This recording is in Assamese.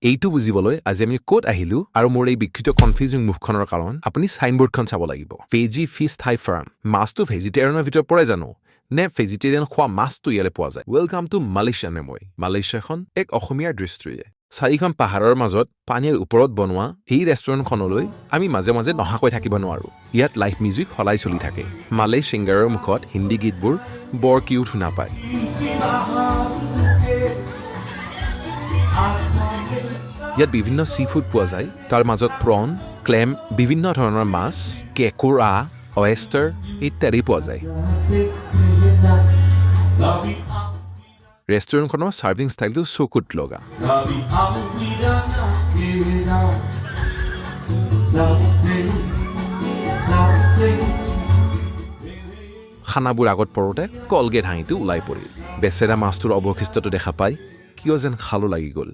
এইটো বুজিবলৈ আজি আমি ক'ত আহিলো আৰু মোৰ এই বিকৃত কনফিউজিং মুখখনৰ কাৰণ আপুনি চাইনবোৰ্ডখন চাব লাগিব ভেজি ফিছ থাই ফাৰ্ম মাছটো ভেজিটেৰিয়ানৰ ভিতৰত পৰে জানো নে ভেজিটেৰিয়ান খোৱা মাছটো ইয়ালে পোৱা যায় ৱেলকাম টু মালয়েছিয়া মালয়েছিয়াখন এক অসমীয়াৰ দৃষ্টিৰে চাৰিখন পাহাৰৰ মাজত পানীৰ ওপৰত বনোৱা এই ৰেষ্টুৰেণ্টখনলৈ আমি মাজে মাজে নহাকৈ থাকিব নোৱাৰো ইয়াত লাইভ মিউজিক সলাই চলি থাকে মালয় ছিংগাৰৰ মুখত হিন্দী গীতবোৰ বৰ কিউট শুনা পায় ইয়াত বিভিন্ন চি ফুড পোৱা যায় তাৰ মাজত প্ৰন ক্লেম বিভিন্ন ধৰণৰ মাছ কেকুৰা অয়েষ্টাৰ ইত্যাদি পোৱা যায় ৰেষ্টুৰেণ্টখনৰ ছাৰ্ভিং ষ্টাইলটো চকুত লগা খানাবোৰ আগত পৰোঁতে কলগেট হাঁহিটো ওলাই পৰিল বেচেৰা মাছটোৰ অৱশিষ্টটো দেখা পাই কিয় যেন খালো লাগি গ'ল